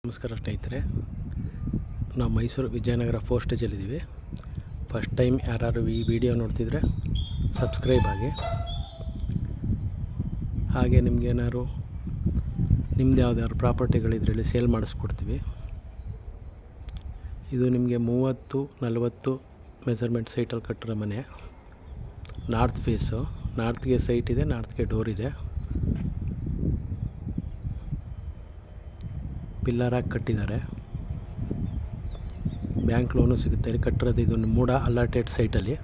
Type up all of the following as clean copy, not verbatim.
ನಮಸ್ಕಾರ ಸ್ನೇಹಿತರೆ, ನಾವು ಮೈಸೂರು ವಿಜಯನಗರ 4 ಸ್ಟೇಜಲ್ಲಿದ್ದೀವಿ. ಫಸ್ಟ್ ಟೈಮ್ ಯಾರು ಈ ವಿಡಿಯೋ ನೋಡ್ತಿದ್ರೆ ಸಬ್ಸ್ಕ್ರೈಬ್ ಆಗಿ. ಹಾಗೆ ನಿಮಗೇನಾದ್ರು ನಿಮ್ಮದು ಯಾವ್ದಾದ್ರು ಪ್ರಾಪರ್ಟಿಗಳಿದ್ರಲ್ಲಿ ಸೇಲ್ ಮಾಡಿಸ್ಕೊಡ್ತೀವಿ. ಇದು ನಿಮಗೆ 30-40 ಮೆಜರ್ಮೆಂಟ್ ಸೈಟಲ್ಲಿ ಕಟ್ಟಿರೋ ಮನೆ. ನಾರ್ತ್ ಫೇಸು, ನಾರ್ತ್ಗೆ ಸೈಟ್ ಇದೆ, ನಾರ್ತ್ಗೆ ಡೋರ್ ಇದೆ. ಪಿಲ್ಲರ್ ಹಾಕಿ ಕಟ್ಟಿದ್ದಾರೆ. ಬ್ಯಾಂಕ್ ಲೋನು ಸಿಗುತ್ತೆ. ಕಟ್ಟಿರೋದು ಇದು ಮೂಡ ಅಲಾಟೆಡ್ ಸೈಟಲ್ಲಿ.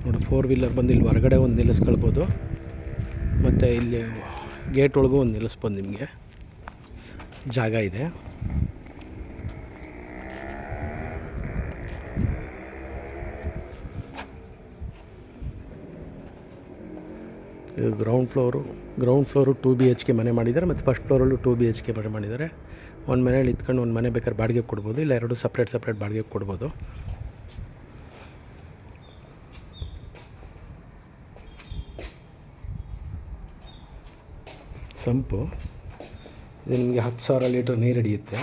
ನೋಡಿ, 4 ವೀಲರ್ ಬಂದು ಇಲ್ಲಿ ಹೊರಗಡೆ ಒಂದು ನಿಲ್ಲಿಸ್ಕೊಳ್ಬೋದು, ಮತ್ತು ಇಲ್ಲಿ ಗೇಟ್ ಒಳಗೂ ಒಂದು ನಿಲ್ಲಿಸ್ಬೋದು. ನಿಮಗೆ ಜಾಗ ಇದೆ. ಇದು ಗ್ರೌಂಡ್ ಫ್ಲೋರು 2 BHK ಮನೆ ಮಾಡಿದ್ದಾರೆ, ಮತ್ತು ಫಸ್ಟ್ ಫ್ಲೋರಲ್ಲೂ 2 BHK ಮನೆ ಮಾಡಿದ್ದಾರೆ. ಒಂದು ಮನೇಲಿ ಇತ್ಕೊಂಡು ಒಂದು ಮನೆ ಬೇಕಾದ್ರೆ ಬಾಡಿಗೆ ಕೊಡ್ಬೋದು, ಇಲ್ಲ ಎರಡು ಸಪ್ರೇಟ್ ಬಾಡಿಗೆ ಕೊಡ್ಬೋದು. ಸಂಪು ಇದು ನಿಮಗೆ 10,000 ಲೀಟ್ರ್ ನೀರು ಹಿಡಿಯುತ್ತೆ.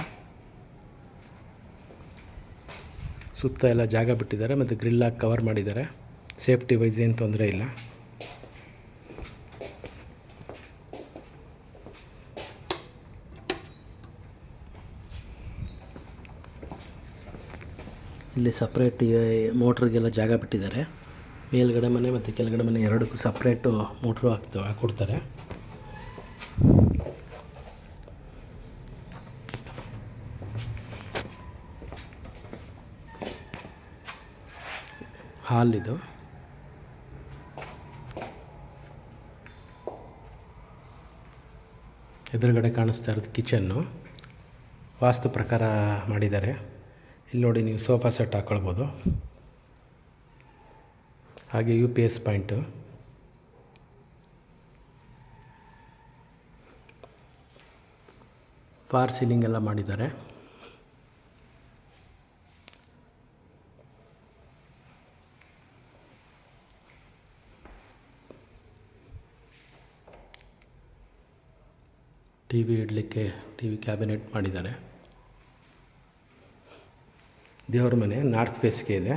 ಸುತ್ತ ಎಲ್ಲ ಜಾಗ ಬಿಟ್ಟಿದ್ದಾರೆ, ಮತ್ತು ಗ್ರಿಲ್ಲಾಗಿ ಕವರ್ ಮಾಡಿದ್ದಾರೆ. ಸೇಫ್ಟಿ ವೈಸ್ ಏನು ತೊಂದರೆ ಇಲ್ಲ. ಇಲ್ಲಿ ಸಪ್ರೇಟ್ ಮೋಟ್ರಿಗೆಲ್ಲ ಜಾಗ ಬಿಟ್ಟಿದ್ದಾರೆ. ಮೇಲ್ಗಡೆ ಮನೆ ಮತ್ತು ಕೆಳಗಡೆ ಮನೆ ಎರಡಕ್ಕೂ ಸಪ್ರೇಟು ಮೋಟ್ರು ಹಾಕ್ಕೊಡ್ತಾರೆ. ಹಾಲ್ ಇದು. ಎದುರುಗಡೆ ಕಾಣಿಸ್ತಾ ಇರೋದು ಕಿಚನ್ನು. ವಾಸ್ತು ಪ್ರಕಾರ ಮಾಡಿದ್ದಾರೆ. ಇಲ್ಲಿ ನೋಡಿ, ನೀವು ಸೋಫಾ ಸೆಟ್ ಹಾಕ್ಕೊಳ್ಬೋದು. ಹಾಗೆ UPS ಪಾಯಿಂಟು. ಫಾರ್ ಸೀಲಿಂಗ್ ಎಲ್ಲ ಮಾಡಿದ್ದಾರೆ. TV ಇಡಲಿಕ್ಕೆ TV ಕ್ಯಾಬಿನೆಟ್ ಮಾಡಿದ್ದಾರೆ. ದೇವ್ರ ಮನೆ ನಾರ್ತ್ ಫೇಸ್ಗೆ ಇದೆ.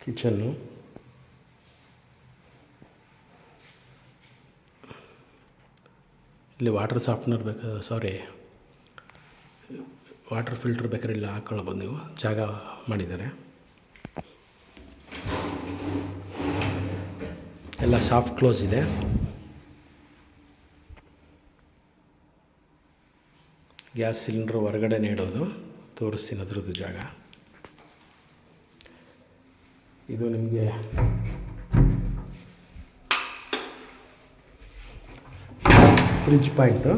ಕಿಚನ್ನು. ಇಲ್ಲಿ ವಾಟರ್ ಫಿಲ್ಟರ್ ಬೇಕಾದ್ರೆ ಇಲ್ಲ ಹಾಕ್ಕೊಳ್ಬೋದು. ನೀವು ಜಾಗ ಮಾಡಿದ್ದಾರೆ. ಎಲ್ಲ ಸಾಫ್ಟ್ ಕ್ಲೋಸ್ ಇದೆ. ಗ್ಯಾಸ್ ಸಿಲಿಂಡ್ರ್ ಹೊರಗಡೆ ಇಡೋದು. ತೋರಿಸ್ತೀನಿ ಅದರದ್ದು ಜಾಗ. ಇದು ನಿಮಗೆ ಫ್ರಿಡ್ಜ್ ಪಾಯಿಂಟು.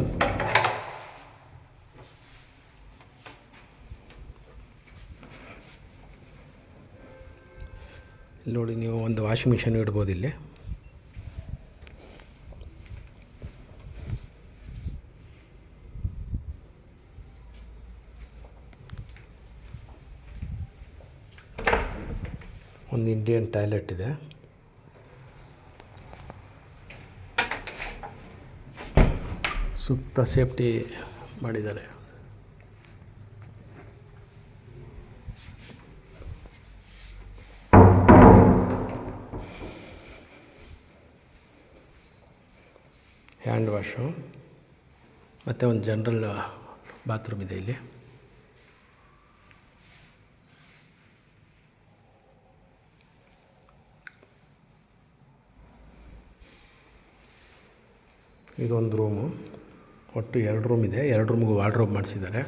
ಇಲ್ಲಿ ನೋಡಿ, ನೀವು ಒಂದು ವಾಷಿಂಗ್ ಮಿಷನ್ ಇಡ್ಬೋದು ಇಲ್ಲಿ. ಒಂದು ಇಂಡಿಯನ್ ಟಾಯ್ಲೆಟ್ ಇದೆ. ಸುತ್ತ ಸೇಫ್ಟಿ ಮಾಡಿದ್ದಾರೆ. ಹ್ಯಾಂಡ್ ವಾಶು ಮತ್ತು ಒಂದು ಜನರಲ್ ಬಾತ್ರೂಮ್ ಇದೆ ಇಲ್ಲಿ. ಇದೊಂದು ರೂಮು. ಒಟ್ಟು 2 ರೂಮ್ ಇದೆ. 2 ರೂಮ್ಗೂ ವಾರ್ಡ್ರೋಬ್ ಮಾಡಿಸಿದ್ದಾರೆ.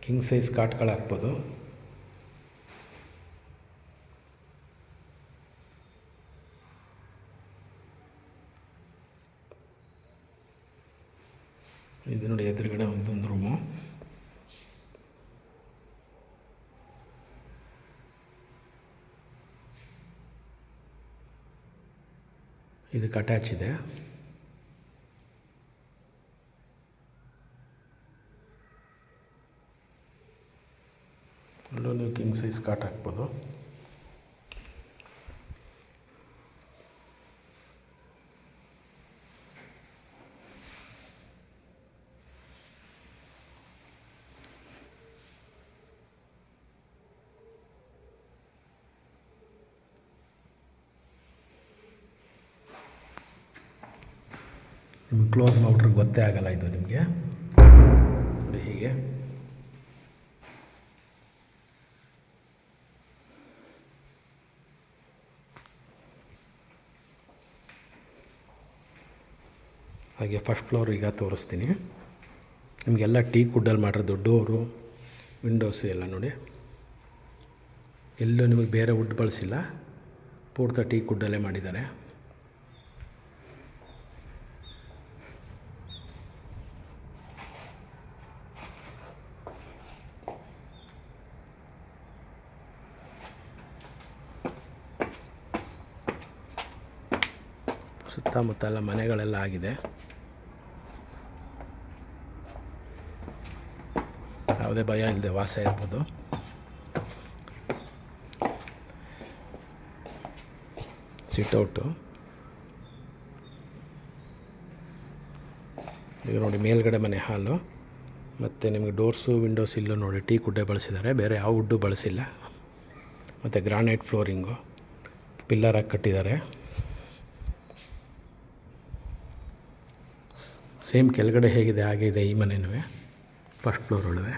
ಕಿಂಗ್ ಸೈಜ್ ಕಾಟ್ಗಳು ಹಾಕ್ಬೋದು. ಇದು ನೋಡಿ, ಎದುರುಗಡೆ ಒಂದು ರೂಮು. ಇದಕ್ಕೆ ಅಟ್ಯಾಚ್ ಇದೆ. ಅಲ್ಲೂ ನೀವು ಕಿಂಗ್ ಸೈಜ್ ಕಾಟ್ ಹಾಕ್ಬೋದು. ನಿಮ್ಗೆ ಕ್ಲೋಸ್ ಮಾಡ್ಬಿಟ್ರೆ ಗೊತ್ತೇ ಆಗಲ್ಲ ಇದು ನಿಮಗೆ. ನೋಡಿ ಹೀಗೆ ಹಾಗೆ ಫಸ್ಟ್ ಫ್ಲೋರ್ ಈಗ ತೋರಿಸ್ತೀನಿ ನಿಮಗೆಲ್ಲ ಟೀಕ್ ವುಡ್ಡಲ್ಲಿ ಮಾಡಿರೋದು. ಡೋರು ವಿಂಡೋಸು ಎಲ್ಲ ನೋಡಿ, ಎಲ್ಲೂ ನಿಮಗೆ ಬೇರೆ ವುಡ್ ಬಳಸಿಲ್ಲ, ಪೂರ್ತಿ ಟೀಕ್ ವುಡ್ಡಲ್ಲೇ ಮಾಡಿದ್ದಾರೆ. ಸುತ್ತಮುತ್ತ ಎಲ್ಲ ಮನೆಗಳೆಲ್ಲ ಆಗಿದೆ. ಯಾವುದೇ ಭಯ ಇಲ್ಲದೆ ವಾಸ ಇರ್ಬೋದು. ಸಿಟ್ಔಟು ಈಗ ನೋಡಿ, ಮೇಲ್ಗಡೆ ಮನೆ ಹಾಲು, ಮತ್ತು ನಿಮಗೆ ಡೋರ್ಸು ವಿಂಡೋಸ್ ಇಲ್ಲೂ ನೋಡಿ ಟೀಕ್ ವುಡ್ಡೇ ಬಳಸಿದ್ದಾರೆ, ಬೇರೆ ಯಾವ ವುಡ್ಡು ಬಳಸಿಲ್ಲ. ಮತ್ತು ಗ್ರಾನೈಟ್ ಫ್ಲೋರಿಂಗು ಪಿಲ್ಲರ್ ಹಾಕಿ ಕಟ್ಟಿದ್ದಾರೆ. ಸೇಮ್ ಕೆಳಗಡೆ ಹೇಗಿದೆ ಹಾಗೆ ಇದೆ ಈ ಮನೆಯೂ. ಫಸ್ಟ್ ಫ್ಲೋರ್ ಒಳಗೆ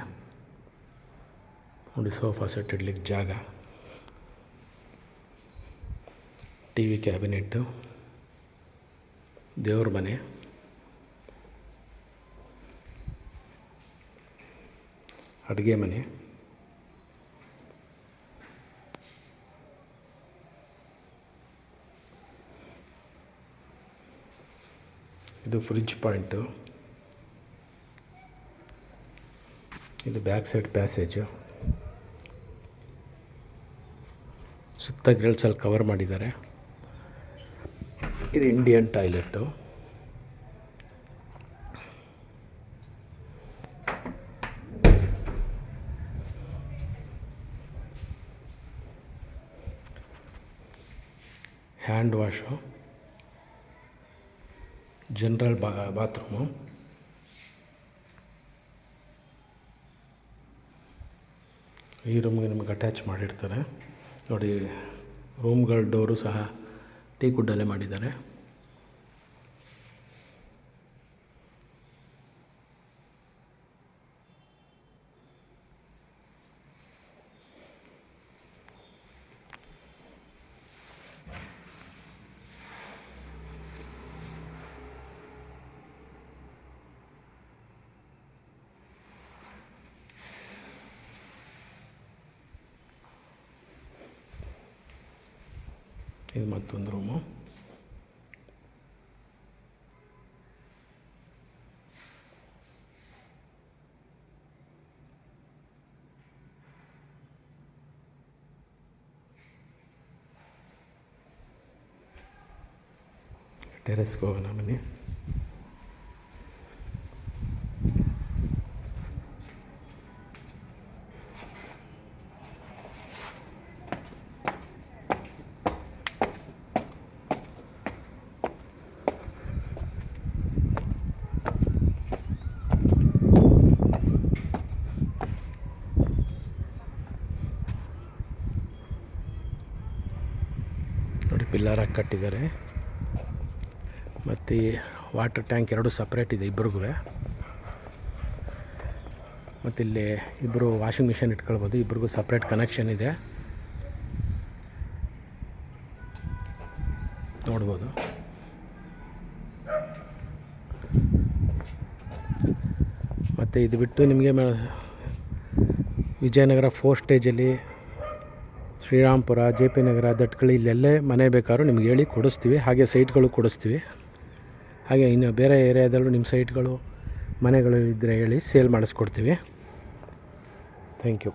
ನೋಡಿ, ಸೋಫಾ ಸೆಟ್ ಇಡ್ಲಿಕ್ಕೆ ಜಾಗ, ಟಿ ವಿ ಕ್ಯಾಬಿನೆಟ್ಟು, ದೇವ್ರ ಮನೆ, ಅಡುಗೆ ಮನೆ, ಇದು ಫ್ರಿಡ್ಜ್ ಪಾಯಿಂಟು, ಇದು ಬ್ಯಾಕ್ ಸೈಡ್ ಪ್ಯಾಸೇಜು, ಸುತ್ತ ಗ್ರಿಲ್ಸಲ್ಲಿ ಕವರ್ ಮಾಡಿದ್ದಾರೆ. ಇದು Indian toilet, hand wash, general bathroom, ಈ ರೂಮ್ಗೆ ನಿಮಗೆ ಅಟ್ಯಾಚ್ ಮಾಡಿರ್ತಾರೆ. ನೋಡಿ, ರೂಮ್ಗಳ ಡೋರು ಸಹ ಟೀಕ್ ವುಡ್ಡಲ್ಲೇ ಮಾಡಿದ್ದಾರೆ. ಇದು ಮತ್ತೊಂದು ರೂಮು. ಟೆರೆಸ್ಗೆ ಹೋಗೋಣ ಬನ್ನಿ. ನೋಡಿ, ಪಿಲ್ಲರ್ ಹಾಕಿ ಕಟ್ಟಿದ್ದಾರೆ. ಮತ್ತು ವಾಟರ್ ಟ್ಯಾಂಕ್ ಎರಡು ಸಪ್ರೇಟ್ ಇದೆ ಇಬ್ಬರಿಗೂ. ಮತ್ತು ಇಲ್ಲಿ ಇಬ್ಬರು ವಾಷಿಂಗ್ ಮಿಷಿನ್ ಇಟ್ಕೊಳ್ಬೋದು, ಇಬ್ಬರಿಗೂ ಸಪ್ರೇಟ್ ಕನೆಕ್ಷನ್ ಇದೆ, ನೋಡ್ಬೋದು. ಮತ್ತು ಇದು ಬಿಟ್ಟು ನಿಮಗೆ ವಿಜಯನಗರ 4 ಸ್ಟೇಜಲ್ಲಿ ಶ್ರೀರಾಮ್ಪುರ, ಜೆ ಪಿ ನಗರ, ದಟ್ಕಳಿ ಇಲ್ಲೆಲ್ಲೇ ಮನೆ ಬೇಕಾದ್ರೂ ನಿಮ್ಗೆ ಹೇಳಿ ಕೊಡಿಸ್ತೀವಿ. ಹಾಗೆ ಸೈಟ್ಗಳು ಕೊಡಿಸ್ತೀವಿ. ಹಾಗೆ ಇನ್ನು ಬೇರೆ ಏರಿಯಾದಲ್ಲೂ ನಿಮ್ಮ ಸೈಟ್ಗಳು ಮನೆಗಳು ಇದ್ದರೆ ಹೇಳಿ, ಸೇಲ್ ಮಾಡಿಸ್ಕೊಡ್ತೀವಿ. Thank you.